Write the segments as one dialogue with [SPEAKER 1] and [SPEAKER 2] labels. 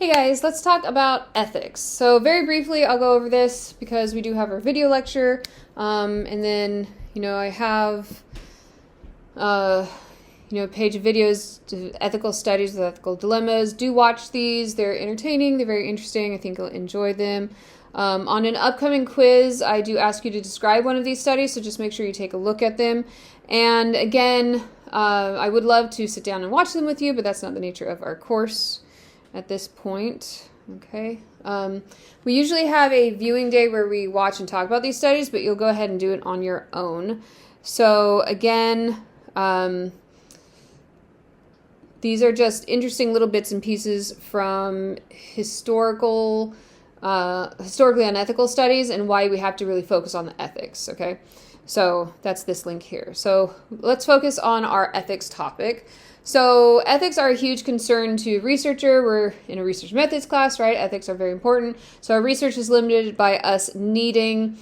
[SPEAKER 1] Hey guys, let's talk about ethics. So very briefly, I'll go over this because we do have our video lecture, and then I have a page of videos to ethical studies with ethical dilemmas. Do watch these; they're entertaining, they're very interesting. I think you'll enjoy them. On an upcoming quiz, I do ask you to describe one of these studies, so just make sure you take a look at them. And again, I would love to sit down and watch them with you, but that's not the nature of our course at this point. Okay. We usually have a viewing day where we watch and talk about these studies, but you'll go ahead and do it on your own. So again, these are just interesting little bits and pieces from historically unethical studies and why we have to really focus on the ethics, okay? So that's this link here. So let's focus on our ethics topic. So ethics are a huge concern to a researcher. We're in a research methods class, right? Ethics are very important. So our research is limited by us needing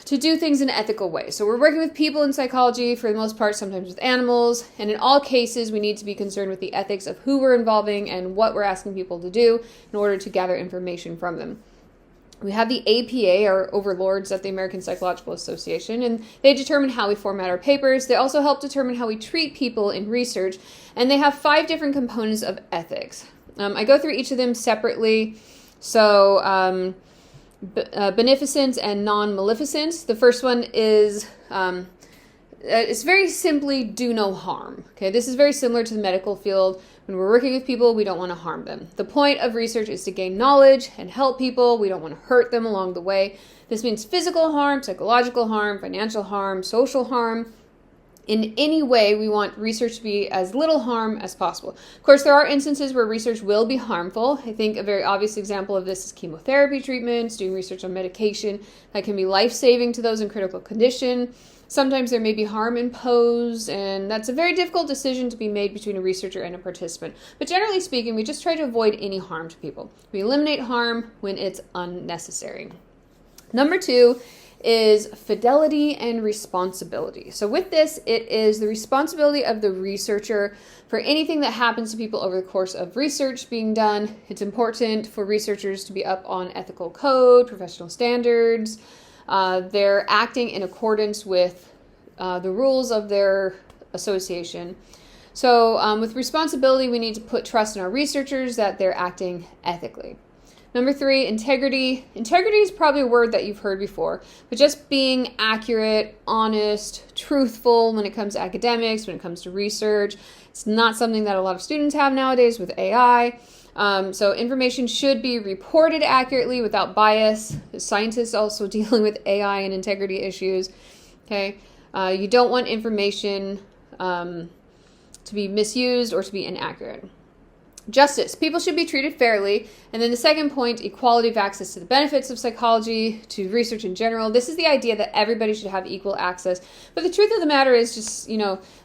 [SPEAKER 1] to do things in an ethical way. So we're working with people in psychology for the most part, sometimes with animals. And in all cases, we need to be concerned with the ethics of who we're involving and what we're asking people to do in order to gather information from them. We have the APA, our overlords at the American Psychological Association, and they determine how we format our papers. They also help determine how we treat people in research, and they have 5 different components of ethics. I go through each of them separately. So beneficence and non-maleficence. The first one is it's very simply do no harm. Okay, this is very similar to the medical field. When we're working with people, we don't want to harm them. The point of research is to gain knowledge and help people. We don't want to hurt them along the way. This means physical harm, psychological harm, financial harm, social harm. In any way, we want research to be as little harm as possible. Of course, there are instances where research will be harmful. I think a very obvious example of this is chemotherapy treatments, doing research on medication that can be life-saving to those in critical condition. Sometimes there may be harm imposed, and that's a very difficult decision to be made between a researcher and a participant. But generally speaking, we just try to avoid any harm to people. We eliminate harm when it's unnecessary. Number 2 is fidelity and responsibility. So with this, it is the responsibility of the researcher for anything that happens to people over the course of research being done. It's important for researchers to be up on ethical code, professional standards. They're acting in accordance with the rules of their association. So with responsibility, we need to put trust in our researchers that they're acting ethically. Number 3, integrity. Integrity is probably a word that you've heard before, but just being accurate, honest, truthful when it comes to academics, when it comes to research. It's not something that a lot of students have nowadays with AI. So information should be reported accurately without bias. Scientists also dealing with AI and integrity issues. Okay, you don't want information to be misused or to be inaccurate. Justice. People should be treated fairly. And then the second point, equality of access to the benefits of psychology, to research in general. This is the idea that everybody should have equal access. But the truth of the matter is just,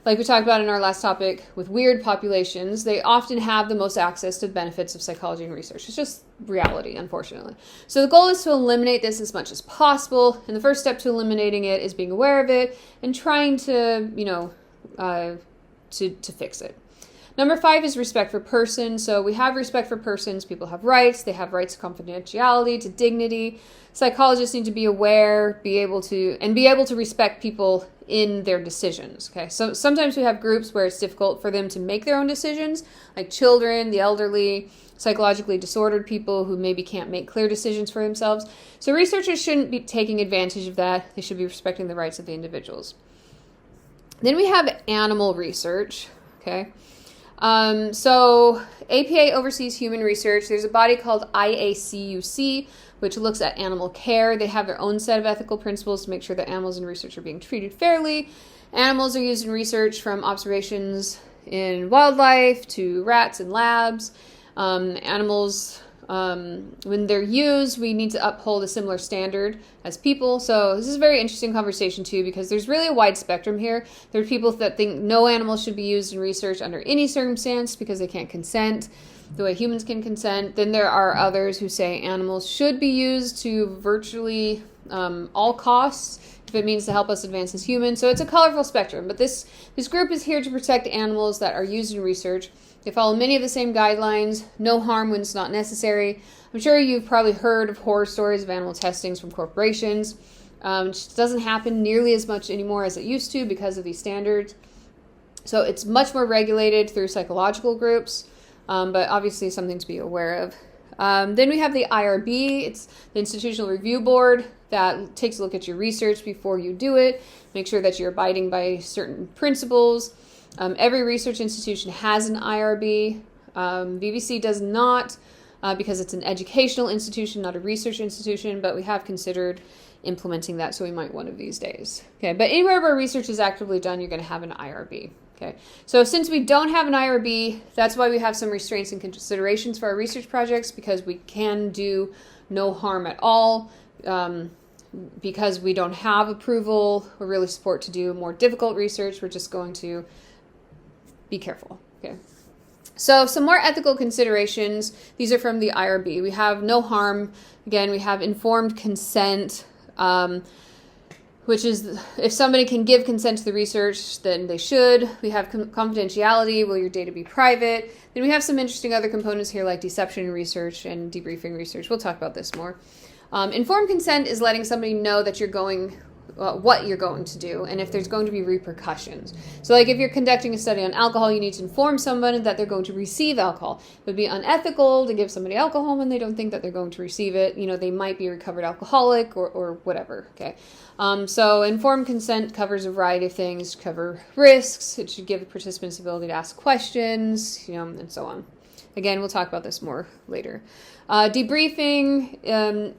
[SPEAKER 1] like we talked about in our last topic with weird populations, they often have the most access to the benefits of psychology and research. It's just reality, unfortunately. So the goal is to eliminate this as much as possible. And the first step to eliminating it is being aware of it and trying to, to fix it. Number 5 is respect for persons. So we have respect for persons. People have rights. They have rights to confidentiality, to dignity. Psychologists need to be aware, be able to respect people in their decisions. Okay, so sometimes we have groups where it's difficult for them to make their own decisions, like children, the elderly, psychologically disordered people who maybe can't make clear decisions for themselves. So researchers shouldn't be taking advantage of that. They should be respecting the rights of the individuals. Then we have animal research. Okay. So APA oversees human research. There's a body called IACUC, which looks at animal care. They have their own set of ethical principles to make sure that animals in research are being treated fairly. Animals are used in research from observations in wildlife to rats in labs. Animals, when they're used, we need to uphold a similar standard as people. So this is a very interesting conversation too, because there's really a wide spectrum here. There are people that think no animals should be used in research under any circumstance because they can't consent the way humans can consent. Then there are others who say animals should be used to virtually all costs if it means to help us advance as humans. So it's a colorful spectrum, but this group is here to protect animals that are used in research. They follow many of the same guidelines. No harm when it's not necessary. I'm sure you've probably heard of horror stories of animal testings from corporations. It doesn't happen nearly as much anymore as it used to because of these standards. So it's much more regulated through psychological groups, but obviously something to be aware of. Then we have the IRB. It's the Institutional Review Board that takes a look at your research before you do it. Make sure that you're abiding by certain principles. Every research institution has an IRB. BBC does not because it's an educational institution, not a research institution, but we have considered implementing that, so we might one of these days. Okay, but anywhere where research is actively done, you're going to have an IRB. Okay, so since we don't have an IRB, that's why we have some restraints and considerations for our research projects, because we can do no harm at all. Because we don't have approval or really support to do more difficult research, we're just going to be careful. Okay. So some more ethical considerations. These are from the IRB. We have no harm. Again, we have informed consent, which is if somebody can give consent to the research, then they should. We have confidentiality. Will your data be private? Then we have some interesting other components here like deception research and debriefing research. We'll talk about this more. Informed consent is letting somebody know that you're going, what you're going to do, and if there's going to be repercussions. So like if you're conducting a study on alcohol, you need to inform someone that they're going to receive alcohol. It would be unethical to give somebody alcohol when they don't think that they're going to receive it. You know, they might be a recovered alcoholic or whatever, okay? So informed consent covers a variety of things, cover risks, it should give the participants the ability to ask questions, you know, and so on. Again, we'll talk about this more later. Debriefing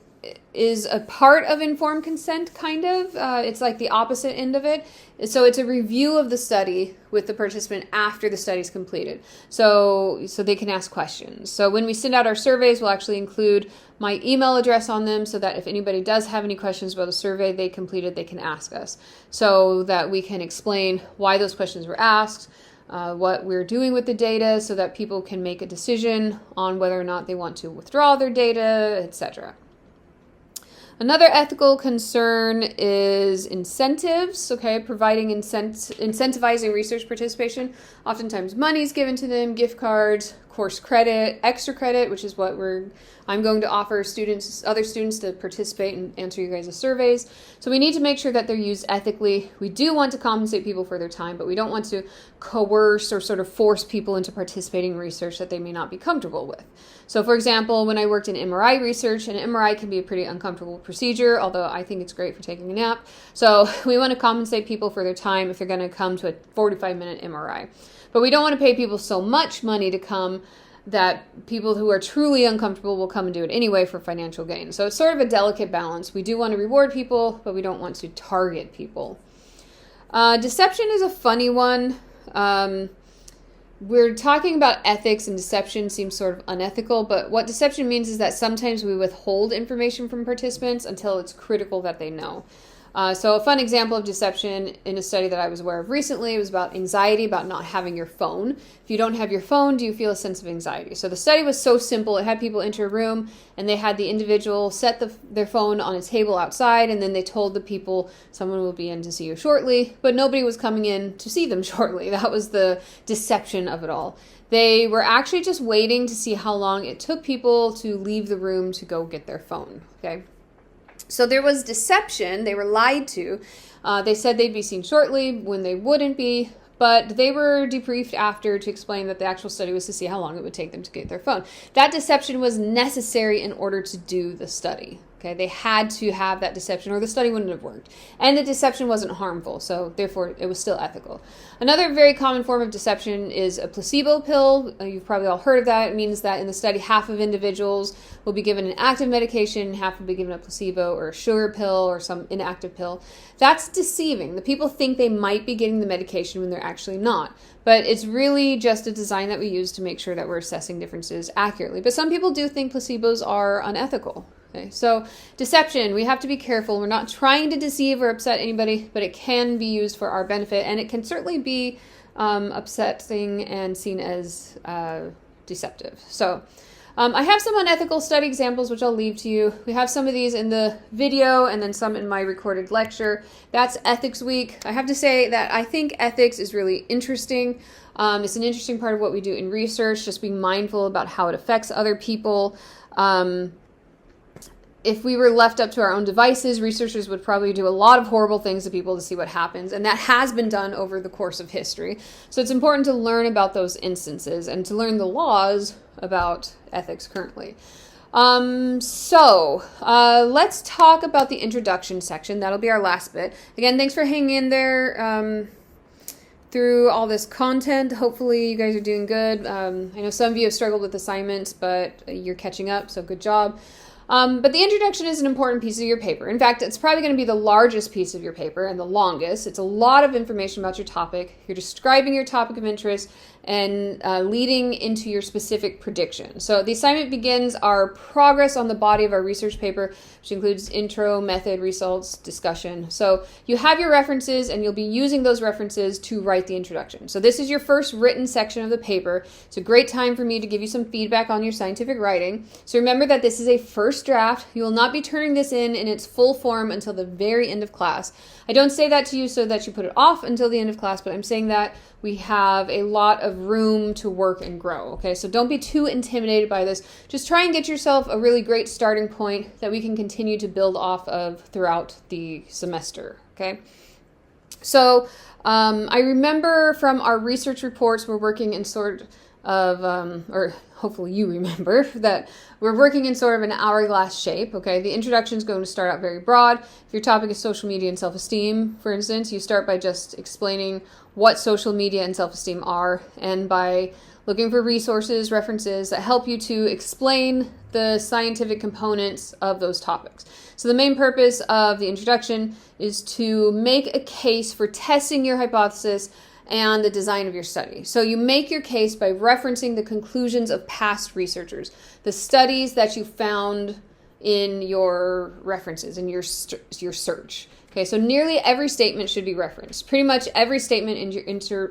[SPEAKER 1] is a part of informed consent, kind of. It's like the opposite end of it. So it's a review of the study with the participant after the study's completed. So they can ask questions. So when we send out our surveys, we'll actually include my email address on them so that if anybody does have any questions about a survey they completed, they can ask us. So that we can explain why those questions were asked, what we're doing with the data so that people can make a decision on whether or not they want to withdraw their data, etc. Another ethical concern is incentives, okay, providing incentivizing research participation. Oftentimes money is given to them, gift cards, course credit, extra credit, which is what I'm going to offer other students to participate and answer you guys' surveys. So we need to make sure that they're used ethically. We do want to compensate people for their time, but we don't want to coerce or sort of force people into participating in research that they may not be comfortable with. So for example, when I worked in MRI research, and MRI can be a pretty uncomfortable procedure, although I think it's great for taking a nap. So we want to compensate people for their time if they're going to come to a 45-minute MRI. But we don't want to pay people so much money to come that people who are truly uncomfortable will come and do it anyway for financial gain. So it's sort of a delicate balance. We do want to reward people, but we don't want to target people. Deception is a funny one. We're talking about ethics, and deception seems sort of unethical, but what deception means is that sometimes we withhold information from participants until it's critical that they know. So a fun example of deception in a study that I was aware of recently was about anxiety, about not having your phone. If you don't have your phone, do you feel a sense of anxiety? So the study was so simple. It had people enter a room, and they had the individual set their phone on a table outside, and then they told the people someone will be in to see you shortly, but nobody was coming in to see them shortly. That was the deception of it all. They were actually just waiting to see how long it took people to leave the room to go get their phone, okay? So there was deception. They were lied to. They said they'd be seen shortly when they wouldn't be, but they were debriefed after to explain that the actual study was to see how long it would take them to get their phone. That deception was necessary in order to do the study. Okay, they had to have that deception or the study wouldn't have worked. And the deception wasn't harmful, so therefore it was still ethical. Another very common form of deception is a placebo pill. You've probably all heard of that. It means that in the study, half of individuals will be given an active medication, half will be given a placebo or a sugar pill or some inactive pill. That's deceiving. The people think they might be getting the medication when they're actually not. But it's really just a design that we use to make sure that we're assessing differences accurately. But some people do think placebos are unethical. Okay, so deception, we have to be careful. We're not trying to deceive or upset anybody, but it can be used for our benefit, and it can certainly be upsetting and seen as deceptive. So I have some unethical study examples, which I'll leave to you. We have some of these in the video and then some in my recorded lecture. That's Ethics Week. I have to say that I think ethics is really interesting. It's an interesting part of what we do in research, just being mindful about how it affects other people. If we were left up to our own devices, researchers would probably do a lot of horrible things to people to see what happens, and that has been done over the course of history. So it's important to learn about those instances and to learn the laws about ethics currently. Let's talk about the introduction section. That'll be our last bit. Again, thanks for hanging in there through all this content. Hopefully you guys are doing good. I know some of you have struggled with assignments, but you're catching up, so good job. But the introduction is an important piece of your paper. In fact, it's probably going to be the largest piece of your paper and the longest. It's a lot of information about your topic. You're describing your topic of interest and leading into your specific prediction. So the assignment begins our progress on the body of our research paper, which includes intro, method, results, discussion. So you have your references, and you'll be using those references to write the introduction. So this is your first written section of the paper. It's a great time for me to give you some feedback on your scientific writing. So remember that this is a first draft. You will not be turning this in its full form until the very end of class. I don't say that to you so that you put it off until the end of class, but I'm saying that we have a lot of room to work and grow, okay? So don't be too intimidated by this. Just try and get yourself a really great starting point that we can continue to build off of throughout the semester, okay? So I remember from our research reports, we're working in sort of, or hopefully you remember, that we're working in sort of an hourglass shape, okay? The introduction is going to start out very broad. If your topic is social media and self-esteem, for instance, you start by just explaining what social media and self-esteem are, and by looking for resources, references that help you to explain the scientific components of those topics. So the main purpose of the introduction is to make a case for testing your hypothesis and the design of your study. So you make your case by referencing the conclusions of past researchers, the studies that you found in your references, in your search. Okay, so nearly every statement should be referenced. Pretty much every statement in your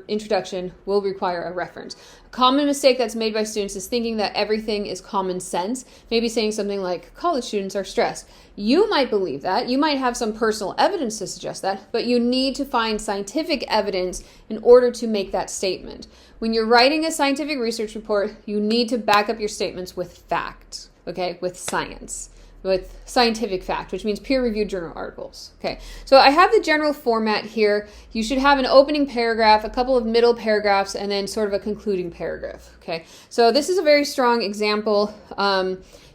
[SPEAKER 1] introduction will require a reference. A common mistake that's made by students is thinking that everything is common sense, maybe saying something like, college students are stressed. You might believe that. You might have some personal evidence to suggest that, but you need to find scientific evidence in order to make that statement. When you're writing a scientific research report, you need to back up your statements with fact, okay, with science. With scientific fact, which means peer-reviewed journal articles. Okay, so I have the general format here. You should have an opening paragraph, a couple of middle paragraphs, and then sort of a concluding paragraph. Okay, so this is a very strong example.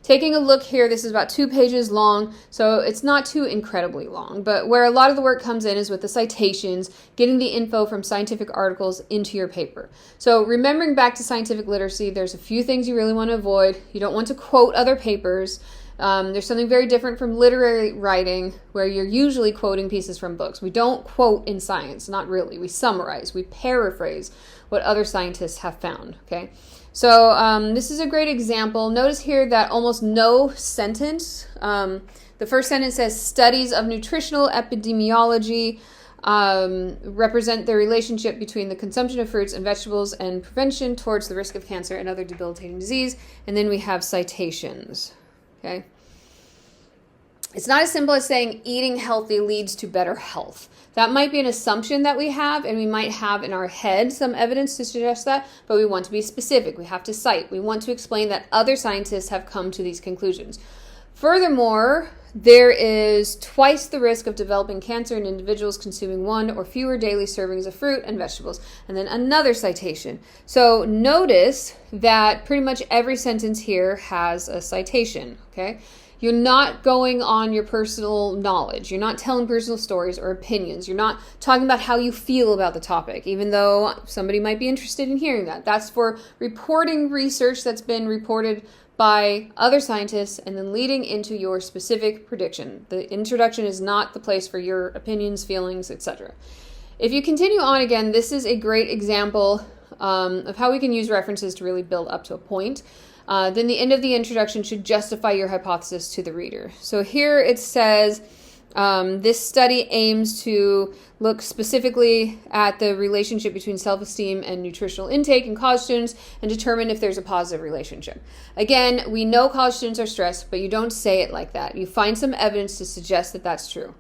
[SPEAKER 1] Taking a look here, this is about 2 pages long, so it's not too incredibly long, but where a lot of the work comes in is with the citations, getting the info from scientific articles into your paper. So remembering back to scientific literacy, there's a few things you really want to avoid. You don't want to quote other papers. There's something very different from literary writing where you're usually quoting pieces from books. We don't quote in science, not really. We summarize, we paraphrase what other scientists have found, okay? So this is a great example. Notice here that almost no sentence, the first sentence says studies of nutritional epidemiology represent the relationship between the consumption of fruits and vegetables and prevention towards the risk of cancer and other debilitating disease. And then we have citations. Okay. It's not as simple as saying eating healthy leads to better health. That might be an assumption that we have, and we might have in our head some evidence to suggest that, but we want to be specific. We have to cite. We want to explain that other scientists have come to these conclusions. Furthermore, there is twice the risk of developing cancer in individuals consuming 1 or fewer daily servings of fruit and vegetables. And then another citation. So notice that pretty much every sentence here has a citation, okay? You're not going on your personal knowledge. You're not telling personal stories or opinions. You're not talking about how you feel about the topic, even though somebody might be interested in hearing that. That's for reporting research that's been reported by other scientists and then leading into your specific prediction. The introduction is not the place for your opinions, feelings, etc. If you continue on again, this is a great example of how we can use references to really build up to a point. Then the end of the introduction should justify your hypothesis to the reader. So here it says, this study aims to look specifically at the relationship between self-esteem and nutritional intake in college students and determine if there's a positive relationship. Again, we know college students are stressed, but you don't say it like that. You find some evidence to suggest that that's true.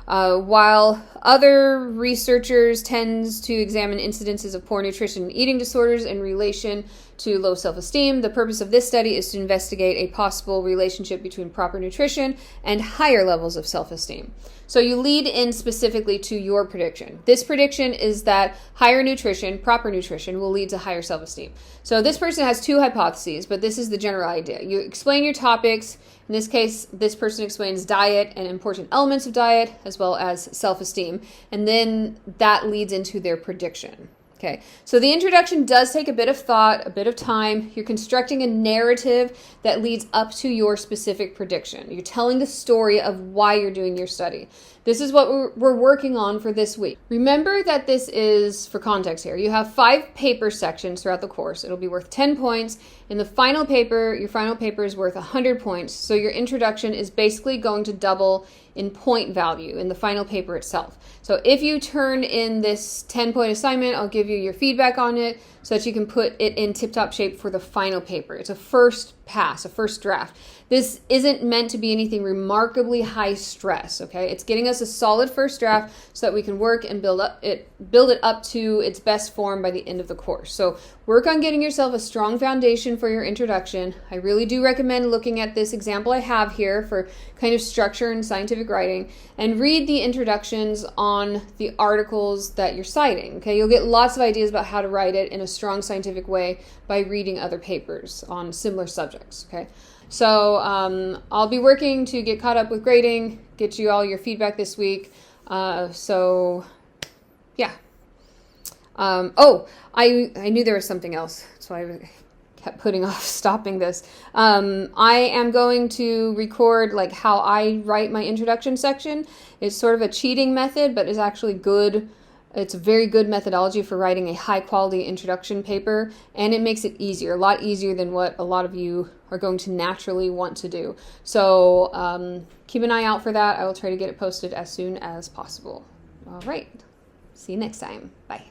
[SPEAKER 1] While other researchers tend to examine incidences of poor nutrition and eating disorders in relation to low self-esteem, the purpose of this study is to investigate a possible relationship between proper nutrition and higher levels of self-esteem. So you lead in specifically to your prediction. This prediction is that higher nutrition, proper nutrition, will lead to higher self-esteem. So this person has two hypotheses, but this is the general idea. You explain your topics. In this case, this person explains diet and important elements of diet, as well as self-esteem, and then that leads into their prediction. Okay, so the introduction does take a bit of thought, a bit of time. You're constructing a narrative that leads up to your specific prediction. You're telling the story of why you're doing your study. This is what we're working on for this week. Remember that this is, for context here, you have 5 paper sections throughout the course. It'll be worth 10 points. In the final paper, your final paper is worth 100 points. So your introduction is basically going to double in point value in the final paper itself. So if you turn in this 10-point assignment, I'll give you your feedback on it so that you can put it in tip-top shape for the final paper. It's a first pass, a first draft. This isn't meant to be anything remarkably high stress, okay? It's getting us a solid first draft so that we can work and build it up to its best form by the end of the course. So work on getting yourself a strong foundation for your introduction. I really do recommend looking at this example I have here for kind of structure and scientific writing, and read the introductions on the articles that you're citing, okay? You'll get lots of ideas about how to write it in a strong scientific way by reading other papers on similar subjects, okay? So I'll be working to get caught up with grading, get you all your feedback this week. So yeah. I knew there was something else, so I kept putting off stopping this. I am going to record like how I write my introduction section. It's sort of a cheating method, but it's actually good. It's a very good methodology for writing a high quality introduction paper, and it makes it easier, a lot easier than what a lot of you are going to naturally want to do. So keep an eye out for that. I will try to get it posted as soon as possible. All right. See you next time. Bye.